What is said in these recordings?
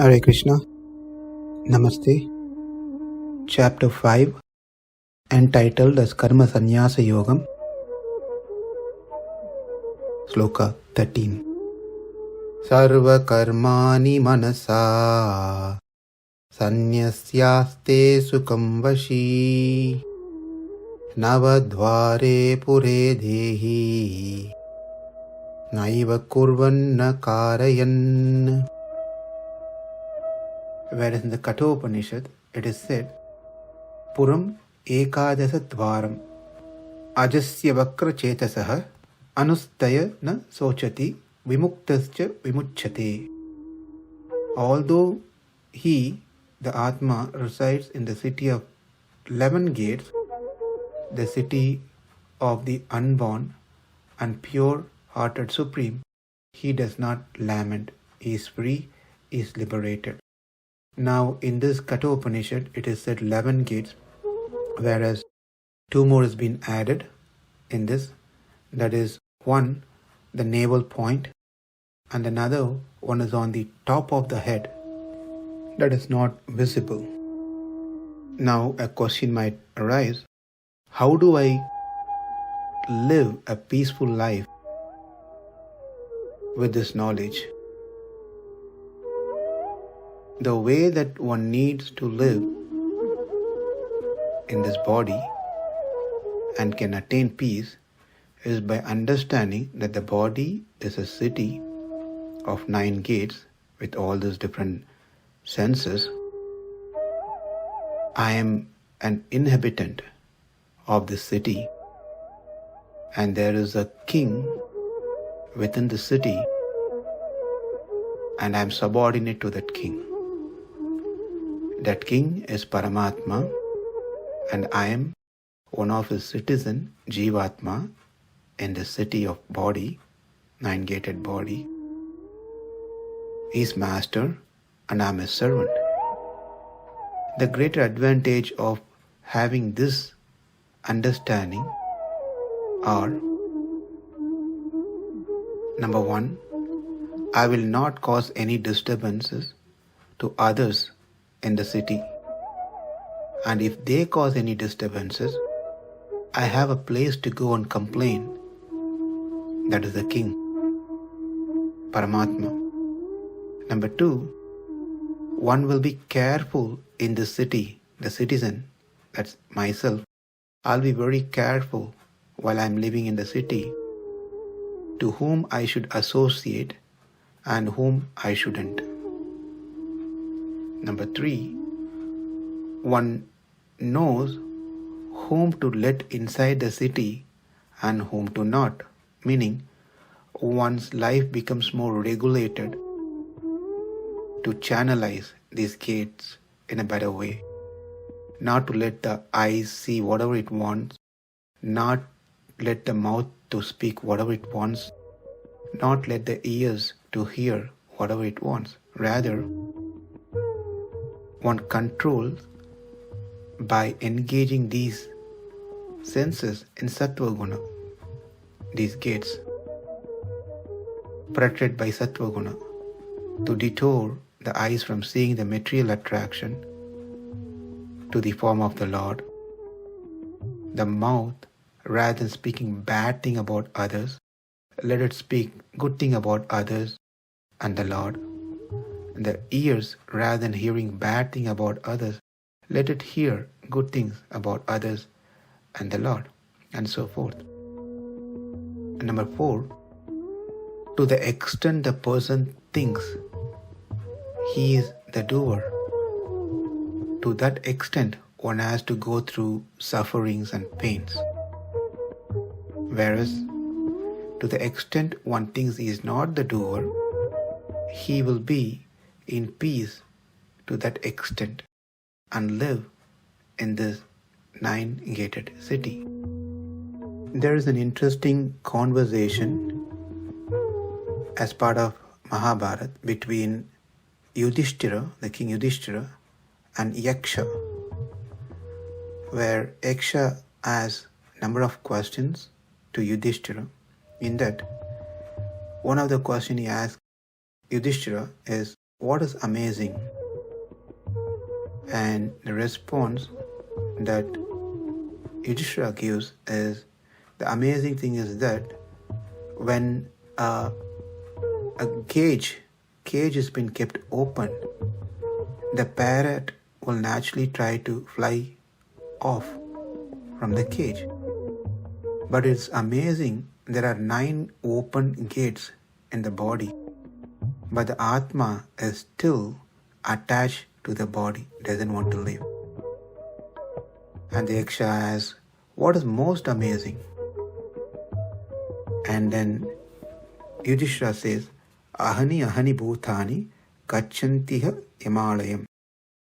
Hare Krishna. Namaste. Chapter 5, entitled as Karma Sannyasa Yogam. Sloka 13. Sarva-karmāṇi manasā sannyasyāste sukhaṁ vaśī nava-dvāre pure dehī naiva kurvan kārayan. Whereas in the Kathopanishad it is said, Puram ekādasa dvaram ajasya vakra chetasah anustaya na sochati vimuktascha vimucchate. Although he, the Atma, resides in the city of 11 gates, the city of the unborn and pure-hearted Supreme, he does not lament. He is free, he is liberated. Now in this Kathopanishad it is said 11 gates, whereas 2 more has been added in this. That is, one, the navel point, and another one is on the top of the head, that is not visible. Now a question might arise, how do I live a peaceful life with this knowledge? The way that one needs to live in this body and can attain peace is by understanding that the body is a city of 9 gates with all these different senses. I am an inhabitant of this city, and there is a king within the city, and I am subordinate to that king. That king is Paramatma, and I am one of his citizen, Jivatma, in the city of body, 9-gated body. He is master and I am his servant. The greater advantage of having this understanding are, number 1, I will not cause any disturbances to others in the city, and if they cause any disturbances, I have a place to go and complain. That is the king, Paramatma. Number 2, one will be careful in the city, the citizen, that's myself. I'll be very careful while I'm living in the city to whom I should associate and whom I shouldn't. Number 3, one knows whom to let inside the city and whom to not, meaning one's life becomes more regulated to channelize these gates in a better way, not to let the eyes see whatever it wants, not let the mouth to speak whatever it wants, not let the ears to hear whatever it wants. Rather, one controls by engaging these senses in sattva guna, these gates, protected by sattva guna, to detour the eyes from seeing the material attraction to the form of the Lord. The mouth, rather than speaking bad thing about others, let it speak good thing about others and the Lord. The ears, rather than hearing bad thing about others, let it hear good things about others and the Lord, and so forth. And number 4, to the extent the person thinks he is the doer, to that extent one has to go through sufferings and pains. Whereas, to the extent one thinks he is not the doer, he will be in peace to that extent and live in this 9-gated city. There is an interesting conversation as part of Mahabharata between Yudhishthira, the king Yudhishthira, and Yaksha, where Yaksha asks a number of questions to Yudhishthira. In that, one of the questions he asks Yudhishthira is, what is amazing? And the response that Yudhishthira gives is, the amazing thing is that when a cage has been kept open, the parrot will naturally try to fly off from the cage. But it's amazing, there are 9 open gates in the body, but the Atma is still attached to the body, doesn't want to leave. And the Yaksha asks, what is most amazing? And then Yudhishthira says, ahani bhutani gachantiha yamalayam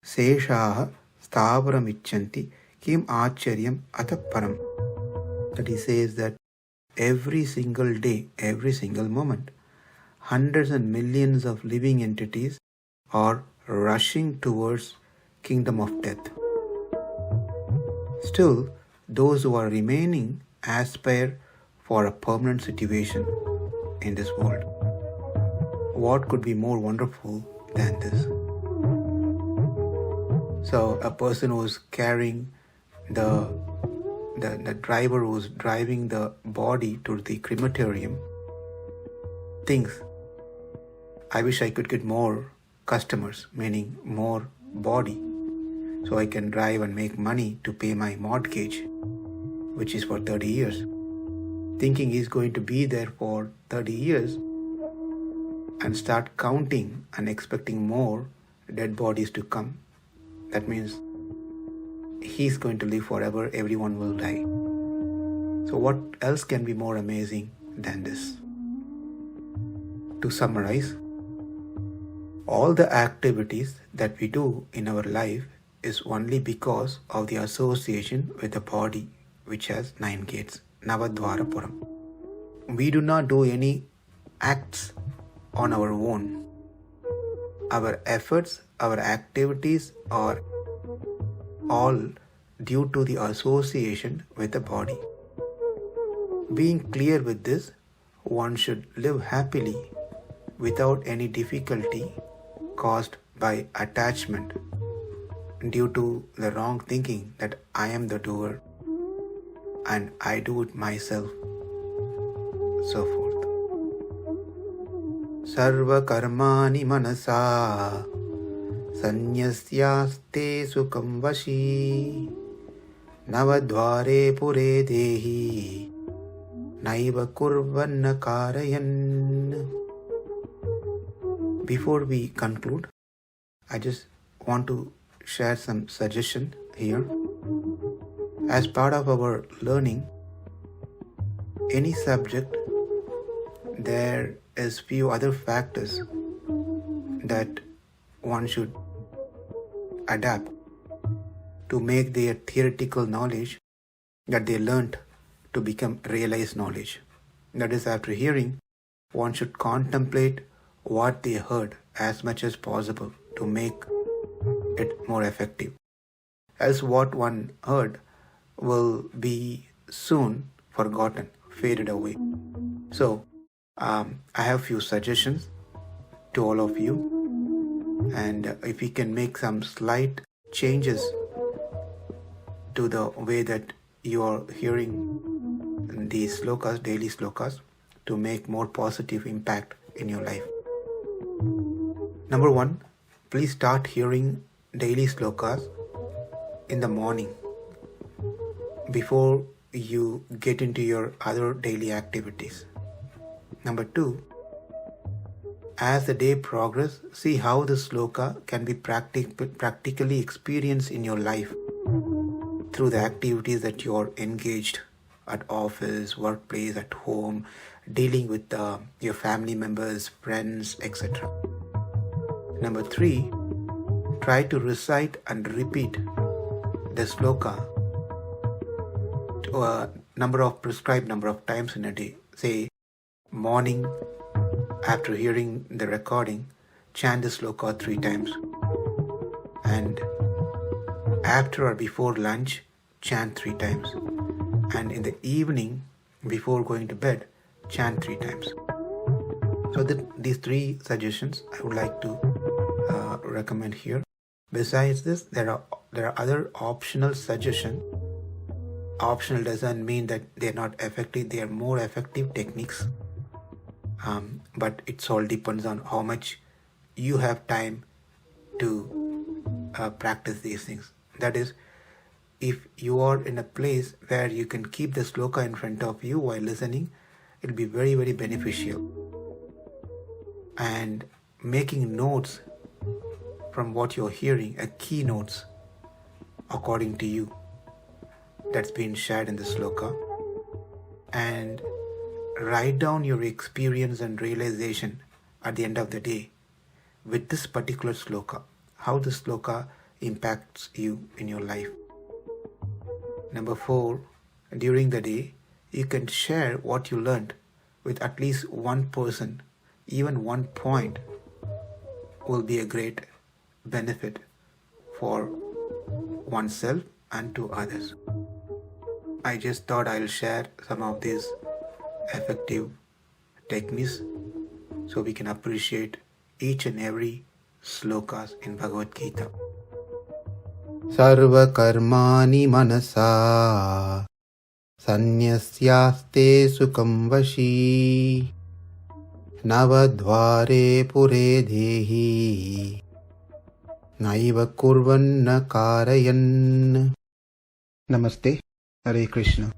seshaha stavaram icchanti kim acharyam ataparam. That he says that every single day, every single moment, hundreds and millions of living entities are rushing towards kingdom of death. Still, those who are remaining aspire for a permanent situation in this world. What could be more wonderful than this? So a person who is carrying the driver who is driving the body to the crematorium thinks, I wish I could get more customers, meaning more body, so I can drive and make money to pay my mortgage, which is for 30 years. Thinking he's going to be there for 30 years and start counting and expecting more dead bodies to come. That means he's going to live forever, everyone will die. So what else can be more amazing than this? To summarize, all the activities that we do in our life is only because of the association with the body, which has 9 gates, nava-dvāre puram. We do not do any acts on our own. Our efforts, our activities are all due to the association with the body. Being clear with this, one should live happily without any difficulty caused by attachment due to the wrong thinking that I am the doer and I do it myself, so forth. Sarva-karmāṇi manasā sannyasyāste sukhaṁ vaśī nava-dvāre pure dehī naiva kurvan kārayan. Before we conclude, I just want to share some suggestion here. As part of our learning any subject, there is few other factors that one should adapt to make their theoretical knowledge that they learnt to become realized knowledge. That is, after hearing, one should contemplate what they heard as much as possible to make it more effective. Else what one heard will be soon forgotten, faded away. So, I have few suggestions to all of you, and if we can make some slight changes to the way that you are hearing these slokas, daily slokas, to make more positive impact in your life. Number 1, please start hearing daily slokas in the morning before you get into your other daily activities. Number 2, as the day progresses, see how the sloka can be practically experienced in your life through the activities that you are engaged at office, workplace, at home, dealing with your family members, friends, etc. Number 3, try to recite and repeat the sloka to a prescribed number of times in a day. Say, morning, after hearing the recording, chant the sloka 3 times. And after or before lunch, chant 3 times. And in the evening, before going to bed, chant 3 times. So these 3 suggestions I would like to recommend here. Besides this, there are other optional suggestions. Optional doesn't mean that they're not effective. They are more effective techniques. But it all depends on how much you have time to practice these things. That is, if you are in a place where you can keep the sloka in front of you while listening, it will be very, very beneficial. And making notes from what you're hearing, key notes according to you, that's been shared in the sloka, and write down your experience and realization at the end of the day with this particular sloka, how the sloka impacts you in your life. Number 4, during the day, you can share what you learned with at least one person. Even 1 point will be a great benefit for oneself and to others. I just thought I'll share some of these effective techniques so we can appreciate each and every slokas in Bhagavad Gita. Sarva-karmāṇi manasā sannyasyāste sukhaṁ vaśī nava-dvāre pure dehī naiva kurvan kārayan. Namaste. Hare Krishna.